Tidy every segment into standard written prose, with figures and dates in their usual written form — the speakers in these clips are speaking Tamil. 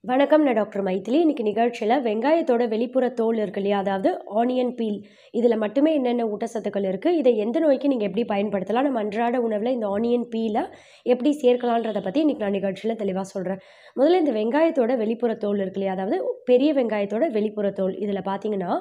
வணக்கம். நான் டாக்டர் மைதிலி. இன்னைக்கு நிகழ்ச்சியில வெங்காயத்தோட வெளிப்புற தோல் இருக்கு இல்லையா? அதாவது ஆனியன் பீல். இதில மட்டுமே என்னென்ன ஊட்டச்சத்துக்கள் இருக்கு? இதை எந்த நோய்க்கு நீங்க எப்படி பயன்படுத்தலாம்? நம்ம அன்றாட உணவுல இந்த ஆனியன் பீல எப்படி சேர்க்கலான்றத பத்தி இன்னைக்கு நான் நிகழ்ச்சியில தெளிவா சொல்றேன். முதல்ல இந்த வெங்காயத்தோட வெளிப்புற தோல் இருக்கு இல்லையா? அதாவது பெரிய வெங்காயத்தோட வெளிப்புற தோல். இதில பார்த்தீங்கன்னா,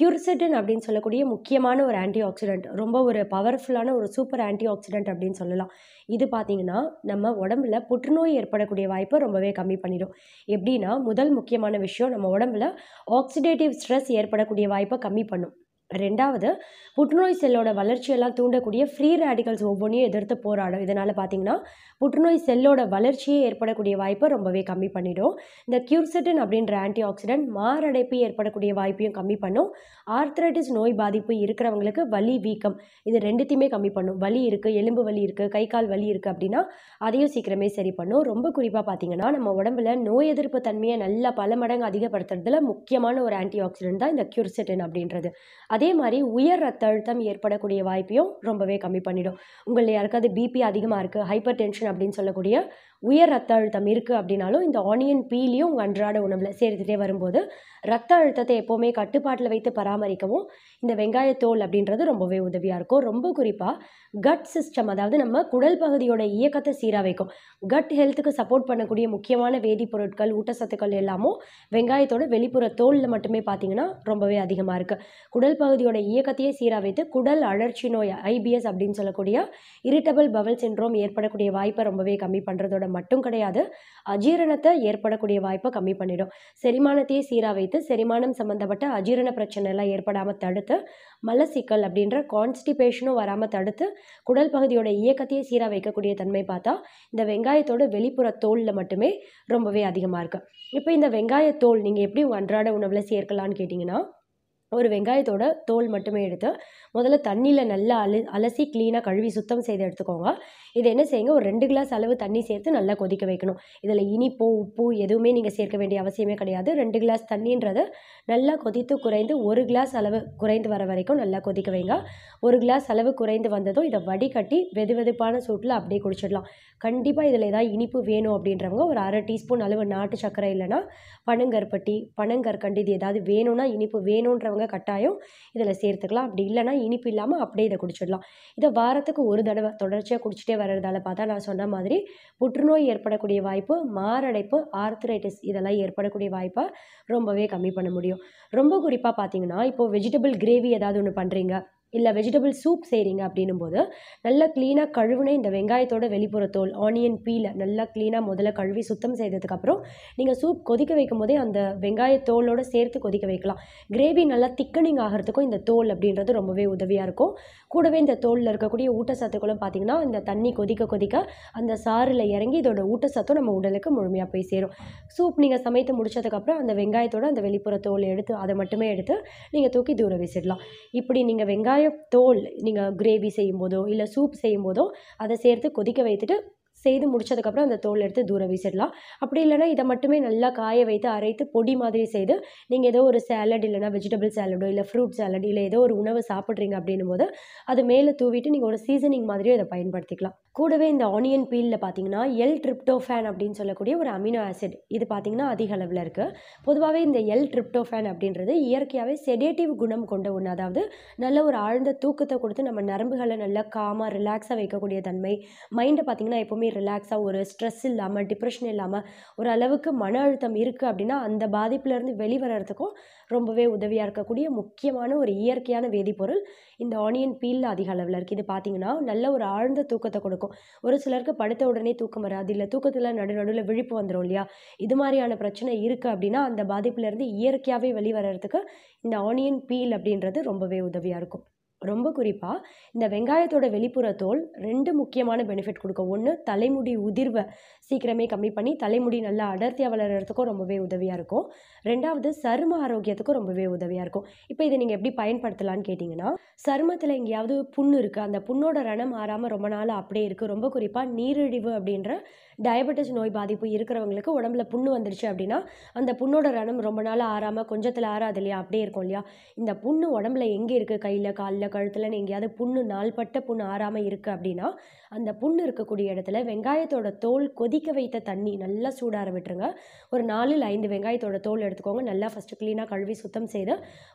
கியூர்செட்டின் அப்படின்னு சொல்லக்கூடிய முக்கியமான ஒரு ஆன்டி ஆக்ஸிடென்ட். ரொம்ப ஒரு பவர்ஃபுல்லான ஒரு சூப்பர் ஆன்டி ஆக்ஸிடென்ட் அப்படின்னு சொல்லலாம். இது பார்த்தீங்கன்னா, நம்ம உடம்புல புற்றுநோய் ஏற்படக்கூடிய வாய்ப்ப ரொம்பவே கம்மி பண்ணிடும். எப்படின்னா, முதல் முக்கியமான விஷயம் நம்ம உடம்புல ஆக்சிடேட்டிவ் ஸ்ட்ரெஸ் ஏற்படக்கூடிய வாய்ப்பை கம்மி பண்ணும். 2வது புற்றுநோய் செல்லோட வளர்ச்சியெல்லாம் தூண்டக்கூடிய ஃப்ரீ ரேடிக்கல்ஸ் ஒவ்வொன்றையும் எதிர்த்து போராடும். இதனால பார்த்தீங்கன்னா, புற்றுநோய் செல்லோட வளர்ச்சியே ஏற்படக்கூடிய வாய்ப்பை ரொம்பவே கம்மி பண்ணிடும். இந்த கியூர்செட்டின் அப்படின்ற ஆன்டி ஆக்சிடென்ட் மாரடைப்பு ஏற்படக்கூடிய வாய்ப்பையும் கம்மி பண்ணும். ஆர்த்ரைட்டிஸ் நோய் பாதிப்பு இருக்கிறவங்களுக்கு வலி, வீக்கம் இது 2த்தையுமே கம்மி பண்ணும். வலி இருக்கு, எலும்பு வலி இருக்கு, கை கால் வலி இருக்கு அப்படின்னா, அதையும் சீக்கிரமே சரி பண்ணும். ரொம்ப குறிப்பா பார்த்தீங்கன்னா, நம்ம உடம்புல நோய் எதிர்ப்பு தன்மையை நல்லா பல மடங்கு அதிகப்படுத்துறதுல முக்கியமான ஒரு ஆன்டி ஆக்சிடென்ட் தான் இந்த கியூர்செட்டின் அப்படின்றது. அதே மாரி உயர் ரத்த அழுத்தம் ஏற்படக்கூடிய வாய்ப்பையும் ரொம்பவே கம்மி பண்ணிடும். உங்கள்ல யாருக்காவது பிபி அதிகமா இருக்கு, ஹைப்பர் டென்ஷன் அப்படின்னு சொல்லக்கூடிய உயர் ரத்த அழுத்தம் இருக்கு அப்படின்னாலும், இந்த ஆனியன் பீலையும் உங்க அன்றாட உணவுல சேர்த்துட்டே வரும்போது, ரத்த அழுத்தத்தை எப்பவுமே கட்டுப்பாட்டுல வைத்து பராமரிக்கவும், இந்த வெங்காயத்தோல் அப்படின்றது ரொம்பவே உதவியா இருக்கும். ரொம்ப குறிப்பா கட் சிஸ்டம் அதாவது நம்ம குடல் பகுதியோட இயக்கத்தை சீரா வைக்கும். கட் ஹெல்த்துக்கு சப்போர்ட் பண்ணக்கூடிய முக்கியமான வேதிப்பொருட்கள், ஊட்டச்சத்துக்கள் எல்லாமும் வெங்காயத்தோட வெளிப்புற தோல்ல மட்டுமே பார்த்தீங்கன்னா, ரொம்பவே அதிகமா இருக்கு. குடல் பகுதியோட இயக்கத்தையே சீரா வைத்து குடல் அழற்சி நோய் ஐபிஎஸ் அப்படின்னு சொல்லக்கூடிய இரிட்டபிள் பவல் சிண்ட்ரோம் ஏற்படக்கூடிய வாய்ப்பை ரொம்பவே கம்மி பண்ணுறதோட மட்டும் கிடையாது, அஜீரணத்தை ஏற்படக்கூடிய வாய்ப்பை கம்மி பண்ணிடும். செரிமானத்தையே சீரா வைத்து செரிமானம் சம்பந்தப்பட்ட அஜீரண பிரச்சனை எல்லாம் ஏற்படாமல் தடுத்து, மலச்சிக்கல் அப்படின்ற கான்ஸ்டிபேஷனும் வராமல் தடுத்து, குடல் பகுதியோட இயக்கத்தையே சீரா வைக்கக்கூடிய தன்மை பார்த்தா, இந்த வெங்காயத்தோட வெளிப்புற தோல்ல மட்டுமே ரொம்பவே அதிகமாக இருக்கு. இப்போ இந்த வெங்காயத்தோல் நீங்கள் எப்படி உங்கள் அன்றாட உணவில் சேர்க்கலான்னு கேட்டிங்கன்னா, ஒரு வெங்காயத்தோட தோல் மட்டுமே எடுத்து முதல்ல தண்ணியில் நல்லா அலசி க்ளீனாக கழுவி சுத்தம் செய்து எடுத்துக்கோங்க. இதை என்ன செய்யுங்க, ஒரு 2 கிளாஸ் அளவு தண்ணி சேர்த்து நல்லா கொதிக்க வைக்கணும். இதில் இனிப்போ உப்பு எதுவுமே நீங்கள் சேர்க்க வேண்டிய அவசியமே கிடையாது. 2 கிளாஸ் தண்ணின்றது நல்லா கொதித்து குறைந்து 1 கிளாஸ் அளவு குறைந்து வர வரைக்கும் நல்லா கொதிக்க வைங்க. 1 கிளாஸ் அளவு குறைந்து வந்ததும் இதை வடிகட்டி வெதுவெதுப்பான சூட்டில் அப்படியே குடிச்சிடலாம். கண்டிப்பாக இதில் ஏதாவது இனிப்பு வேணும் அப்படின்றவங்க ஒரு 1/2 டீஸ்பூன் அளவு நாட்டு சர்க்கரை இல்லைன்னா பனங்கருப்பட்டி, பனங்கற்கண்டு இது ஏதாவது வேணும்னா இனிப்பு வேணுன்றவங்க கட்டாயம் இதில் சேர்த்துக்கலாம். அப்படி இல்லைன்னா இனிப்பு இல்லாமல் அப்படியே இதை குடிச்சிடலாம். இதை வாரத்துக்கு ஒரு தடவை தொடர்ச்சியாக குடிச்சிட்டே வர்றதால பார்த்தா நான் சொன்ன மாதிரி புற்றுநோய் ஏற்படக்கூடிய வாய்ப்பு, மாரடைப்பு, ஆர்த்ரைட்டிஸ் இதெல்லாம் ஏற்படக்கூடிய வாய்ப்பை ரொம்பவே கம்மி பண்ண முடியும். ரொம்ப குறிப்பாக பார்த்தீங்கன்னா, இப்போது வெஜிடபிள் கிரேவி ஏதாவது ஒன்று பண்ணுறீங்க, இல்லை வெஜிடபிள் சூப் செய்கிறீங்க அப்படின்னும் போது நல்லா க்ளீனாக கழுவுன இந்த வெங்காயத்தோட வெளிப்புற தோல் ஆனியன் பீலை நல்லா க்ளீனாக முதல்ல கழுவி சுத்தம் செய்ததுக்கப்புறம் நீங்கள் சூப் கொதிக்க வைக்கும் போதே அந்த வெங்காயத்தோலோடு சேர்த்து கொதிக்க வைக்கலாம். கிரேவி நல்லா திக்கனிங் ஆகிறதுக்கும் இந்த தோல் அப்படின்றது ரொம்பவே உதவியாக இருக்கும். கூடவே இந்த தோலில் இருக்கக்கூடிய ஊட்டச்சத்துக்களும் பார்த்திங்கன்னா, இந்த தண்ணி கொதிக்க கொதிக்க அந்த சாறில் இறங்கி இதோட ஊட்டச்சத்தும் நம்ம உடலுக்கு முழுமையாக போய் சேரும். சூப் நீங்கள் சமைத்து முடிச்சதுக்கப்புறம் அந்த வெங்காயத்தோட அந்த வெளிப்புற தோலை எடுத்து அதை மட்டுமே எடுத்து நீங்கள் தூக்கி தூர வீசிடலாம். இப்படி நீங்கள் வெங்காய தோல் நீங்கள் கிரேவி செய்யும்போதோ இல்லை சூப் செய்யும்போதோ அதை சேர்த்து கொதிக்க வைத்துட்டு செய்து முடிச்சதுக்கப்புறம் அந்த தோல் எடுத்து தூர வீசிடலாம். அப்படி இல்லைனா இதை மட்டுமே நல்லா காய வைத்து அரைத்து பொடி மாதிரி செய்து நீங்கள் ஏதோ ஒரு சேலட் இல்லைனா வெஜிடபிள் சேலடோ இல்லை ஃப்ரூட் சேலட் இல்லை ஏதோ ஒரு உணவு சாப்பிட்றீங்க அப்படின்னும் போது அது மேலே தூவிட்டு நீங்கள் ஒரு சீசனிங் மாதிரியும் இதை பயன்படுத்திக்கலாம். கூடவே இந்த ஆனியன் பீலில் பார்த்தீங்கன்னா ட்ரிப்டோஃபேன் அப்படின்னு சொல்லக்கூடிய ஒரு அமினோ ஆசிட் இது பார்த்தீங்கன்னா அதிக அளவில் இருக்குது. பொதுவாகவே இந்த ட்ரிப்டோஃபேன் அப்படின்றது இயற்கையாகவே செடேட்டிவ் குணம் கொண்ட ஒன்று. அதாவது நல்ல ஒரு ஆழ்ந்த தூக்கத்தை கொடுத்து நம்ம நரம்புகளை நல்லா காமாக ரிலாக்ஸாக வைக்கக்கூடிய தன்மை. மைண்டை பார்த்திங்கன்னா எப்போவுமே ரிலாக்ஸாக ஒரு ஸ்ட்ரெஸ் இல்லாமல் டிப்ரெஷன் இல்லாமல் ஒரு அளவுக்கு மன அழுத்தம் இருக்குது அப்படின்னா அந்த பாதிப்புலேருந்து வெளிவரத்துக்கும் ரொம்பவே உதவியாக இருக்கக்கூடிய முக்கியமான ஒரு இயற்கையான வேதிப்பொருள் இந்த ஆனியன் பீலில் அதிக அளவில் இருக்குது. இது பார்த்திங்கன்னா நல்ல ஒரு ஆழ்ந்த தூக்கத்தை கொடுக்கும். ஒரு சிலருக்கு படுத்த உடனே தூக்கம் வராது, இல்லை தூக்கத்தில் நடுநடுவில் விழிப்பு வந்துடும் இல்லையா? இது மாதிரியான பிரச்சனை இருக்குது அப்படின்னா அந்த பாதிப்புலேருந்து இயற்கையாகவே வெளிவரத்துக்கு இந்த ஆனியன் பீல் அப்படின்றது ரொம்பவே உதவியாக இருக்கும். ரொம்ப குறிப்பாக இந்த வெங்காயத்தோட வெளிப்புற தோல் 2 முக்கியமான பெனிஃபிட் கொடுக்கும். ஒன்று, தலைமுடி உதிர்வை சீக்கிரமே கம்மி பண்ணி தலைமுடி நல்லா அடர்த்தியாக வளர்கிறதுக்கும் ரொம்பவே உதவியாக இருக்கும். 2வது, சரும ஆரோக்கியத்துக்கும் ரொம்பவே உதவியாக இருக்கும். இப்போ இதை நீங்கள் எப்படி பயன்படுத்தலான்னு கேட்டிங்கன்னா, சருமத்தில் எங்கேயாவது புண்ணு இருக்குது, அந்த புண்ணோட ரணம் ஆறாமல் ரொம்ப நாள் அப்படியே இருக்குது. ரொம்ப குறிப்பாக நீரிழிவு அப்படின்ற டயபெட்டிஸ் நோய் பாதிப்பு இருக்கிறவங்களுக்கு உடம்புல புண்ணு வந்துருச்சு அப்படின்னா அந்த புண்ணோட ரணம் ரொம்ப நாள் ஆறாமல் கொஞ்சத்தில் ஆறாது இல்லையா, அப்படியே இருக்கும் இல்லையா? இந்த புண்ணு உடம்புல எங்கே இருக்குது, கையில் காலில் இல்லை கழுத்தில் எங்கேயாவது புண்ணு நாள்பட்ட புண்ணு ஆறாமல் இருக்குது அப்படின்னா அந்த புண்ணு இருக்கக்கூடிய இடத்துல வெங்காயத்தோட தோல் கொதிக்க வைத்த தண்ணி நல்லா சூடார விட்டுருங்க. ஒரு 4-5 வெங்காயத்தோட தோல் எடுத்துக்கோங்க. நல்லா ஃபஸ்ட்டு க்ளீனாக கழுவி சுத்தம் செய்து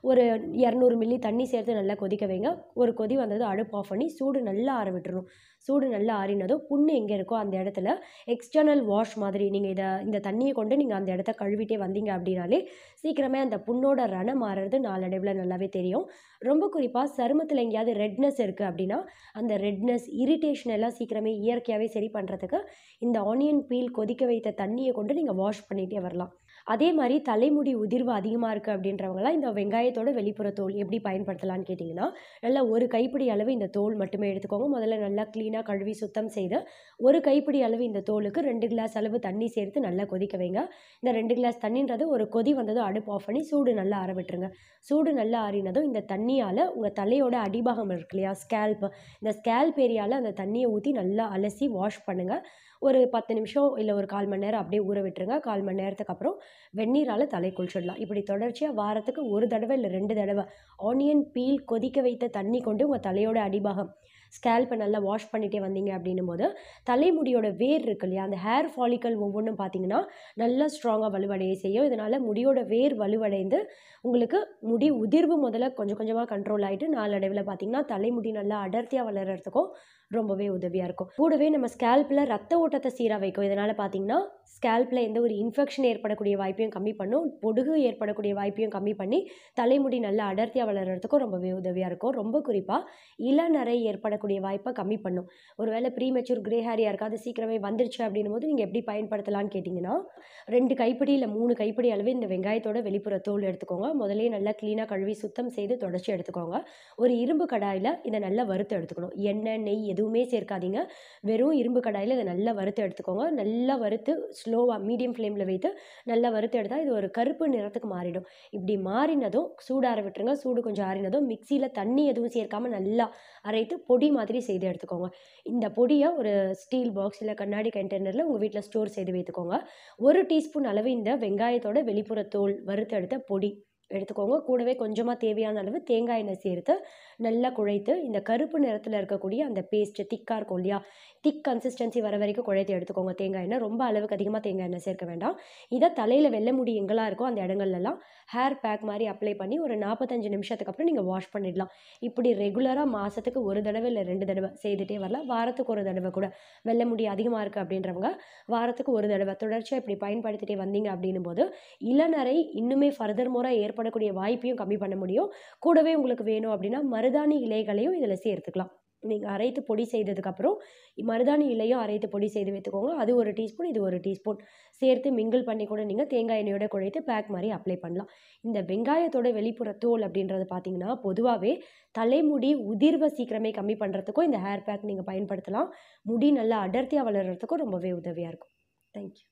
ஒரு 200 மில்லி தண்ணி சேர்த்து நல்லா கொதிக்க வைங்க. ஒரு கொதி வந்தது அடுப்பு ஆஃப் பண்ணி சூடு நல்லா ஆற விட்டுறணும். சூடு நல்லா ஆறினதும் புண்ணு எங்கே இருக்கோ அந்த இடத்துல எக்ஸ்டர்னல் வாஷ் மாதிரி நீங்கள் இந்த தண்ணியை கொண்டு நீங்கள் அந்த இடத்த கழுவிட்டே வந்தீங்க அப்படின்னாலே சீக்கிரமே அந்த புண்ணோட ரணம் மாறுறது நாளடைவில் நல்லாவே தெரியும். ரொம்ப குறிப்பாக சருமத்தில் எங்கேயாவது ரெட்னஸ் இருக்குது அப்படின்னா அந்த ரெட்னஸ் இரிட்டேஷன் எல்லாம் சீக்கிரமே இயற்கையாகவே சரி பண்ணுறதுக்கு இந்த ஆனியன் பீல் கொதிக்க வைத்த தண்ணியை கொண்டு நீங்கள் வாஷ் பண்ணிகிட்டே வரலாம். அதே மாதிரி தலைமுடி உதிர்வு அதிகமாக இருக்குது அப்படின்றவங்களாம் இந்த வெங்காயத்தோட வெளிப்புற தோல் எப்படி பயன்படுத்தலான்னு கேட்டிங்கன்னா நல்லா ஒரு கைப்பிடி அளவு இந்த தோல் மட்டுமே எடுத்துக்கோங்க. முதல்ல நல்லா க்ளீனாக கழுவி சுத்தம் செய்து ஒரு கைப்பிடி அளவு இந்த தோலுக்கு 2 கிளாஸ் அளவு தண்ணி சேர்த்து நல்லா கொதிக்க வைங்க. இந்த 2 கிளாஸ் தண்ணின்றது ஒரு கொதி வந்ததும் அடுப்பு ஆஃப் பண்ணி சூடு நல்லா ஆற விட்டுருங்க. சூடு நல்லா ஆறினதும் இந்த தண்ணியால் உங்கள் தலையோட அடிபாகம் இருக்கு இல்லையா ஸ்கேல்ப், இந்த ஸ்கேல்ப் ஏரியாவில் அந்த தண்ணியை ஊற்றி நல்லா அலசி வாஷ் பண்ணுங்கள். ஒரு 10 நிமிஷம் இல்லை ஒரு 1/4 மணி நேரம் அப்படியே ஊற விட்டுருங்க. 1/4 மணி நேரத்துக்கு அப்புறம் வெந்நீரால் தலை குளிச்சிடலாம். இப்படி தொடர்ச்சியாக வாரத்துக்கு 1 தடவை இல்லை 2 தடவை ஆனியன் பீல் கொதிக்க வைத்த தண்ணி கொண்டு உங்கள் தலையோட அடிபாகம் ஸ்கேல்ப்பை நல்லா வாஷ் பண்ணிகிட்டே வந்தீங்க அப்படின்னும் போது தலைமுடியோட வேர் இருக்கு இல்லையா அந்த ஹேர் ஃபாலிக்கல் ஒவ்வொன்றும் பார்த்தீங்கன்னா நல்லா ஸ்ட்ராங்காக வலுவடைய செய்யும். இதனால் முடியோட வேர் வலுவடைந்து உங்களுக்கு முடி உதிர்வு முதல்ல கொஞ்சம் கொஞ்சமாக கண்ட்ரோல் ஆகிட்டு நாளடைவில் பார்த்தீங்கன்னா தலைமுடி நல்லா அடர்த்தியாக வளர்கிறதுக்கும் ரொம்பவே உதவியாக இருக்கும். கூடவே நம்ம ஸ்கேல்ப்பில் ரத்த ஓட்டத்தை சீராக வைக்கும். இதனால் பார்த்தீங்கன்னா ஸ்கேல்ப்பில் எந்த ஒரு இன்ஃபெக்ஷன் ஏற்படக்கூடிய வாய்ப்பையும் கம்மி பண்ணும், பொடுகு ஏற்படக்கூடிய வாய்ப்பையும் கம்மி பண்ணி தலைமுடி நல்லா அடர்த்தியாக வளர்கிறதுக்கும் ரொம்பவே உதவியாக இருக்கும். ரொம்ப குறிப்பாக இளநரை ஏற்படக்கூடிய வாய்ப்பை கம்மி பண்ணும். ஒருவேளை ப்ரீமெச்சூர் கிரே ஹேர் யாருக்காவது சீக்கிரமே வந்துருச்சு அப்படின்னும் போது நீங்கள் எப்படி பயன்படுத்தலான்னு கேட்டிங்கன்னா 2 கைப்பிடி இல்லை 3 கைப்பிடி அளவு இந்த வெங்காயத்தோட வெளிப்புற தோல் எடுத்துக்கோங்க. முதலே நல்லா க்ளீனாக கழுவி சுத்தம் செய்து தொடச்சி எடுத்துக்கோங்க. ஒரு இரும்பு கடாயில் இதை நல்லா வறுத்து எடுத்துக்கணும். எண்ணெய் நெய் எதுவுமே சேர்க்காதீங்க. வெறும் இரும்பு கடாயில் இதை நல்லா வறுத்து எடுத்துக்கோங்க. நல்லா வறுத்து ஸ்லோவாக மீடியம் ஃப்ளேமில் வைத்து நல்லா வறுத்து எடுத்தால் இது ஒரு கருப்பு நிறத்துக்கு மாறிடும். இப்படி மாறினதும் சூடார விட்டுருங்க. சூடு கொஞ்சம் ஆறினதும் மிக்சியில் தண்ணி எதுவும் சேர்க்காமல் நல்லா அரைத்து பொடி மாதிரி செய்து எடுத்துக்கோங்க. இந்த பொடியை ஒரு ஸ்டீல் பாக்ஸ் இல்லை கண்ணாடி கண்டெய்னரில் உங்கள் வீட்டில் ஸ்டோர் செய்து வைத்துக்கோங்க. 1 டீஸ்பூன் அளவு இந்த வெங்காயத்தோட வெளிப்புற தோல் வறுத்து எடுத்த பொடி எடுத்துக்கோங்க. கூடவே கொஞ்சமாக தேவையான அளவு தேங்காய் எண்ணெய் சேர்த்து நல்லா குழைத்து இந்த கருப்பு நிறத்தில் இருக்கக்கூடிய அந்த பேஸ்ட்டு திக்காக இருக்கும் இல்லையா திக் கன்சிஸ்டன்சி வர வரைக்கும் குழைத்து எடுத்துக்கோங்க. தேங்காய் எண்ணெய் ரொம்ப அளவுக்கு அதிகமாக தேங்காய் எண்ணெய் சேர்க்க வேண்டாம். இதை தலையில் வெள்ளை முடி எங்கெல்லாம் இருக்கோ அந்த இடங்கள்லாம் ஹேர் பேக் மாதிரி அப்ளை பண்ணி ஒரு 45 நிமிஷத்துக்கு அப்புறம் நீங்கள் வாஷ் பண்ணிடலாம். இப்படி ரெகுலராக மாதத்துக்கு 1 தடவை இல்லை 2 தடவை செய்துகிட்டே வரலாம். வாரத்துக்கு 1 தடவை கூட வெள்ளை முடி அதிகமாக இருக்குது அப்படின்றவங்க வாரத்துக்கு 1 தடவை தொடர்ச்சியாக இப்படி பயன்படுத்திகிட்டே வந்தீங்க அப்படின்னும் போது இளநரை இன்னுமே ஃபர்தர் மோராக ஏற்படக்கூடிய வாய்ப்பையும் கம்மி பண்ண முடியும். கூடவே உங்களுக்கு வேணும் அப்படின்னா மருதாணி இலைகளையும் இதில் சேர்த்துக்கலாம். நீங்கள் அரைத்து பொடி செய்ததுக்கப்புறம் மருதாணி இலையும் அரைத்து பொடி செய்து வைத்துக்கோங்க. அது 1 டீஸ்பூன் இது 1 டீஸ்பூன் சேர்த்து மிங்கிள் பண்ணி கூட நீங்கள் தேங்காய் எண்ணெயோட குழைத்து பேக் மாதிரி அப்ளை பண்ணலாம். இந்த வெங்காயத்தோட வெளிப்புற தோல் அப்படின்றது பார்த்தீங்கன்னா பொதுவாகவே தலைமுடி உதிர்வை சீக்கிரமே கம்மி பண்ணுறதுக்கும் இந்த ஹேர் பேக் நீங்கள் பயன்படுத்தலாம். முடி நல்லா அடர்த்தியாக வளர்கிறதுக்கும் ரொம்பவே உதவியாக இருக்கும். தேங்க்யூ.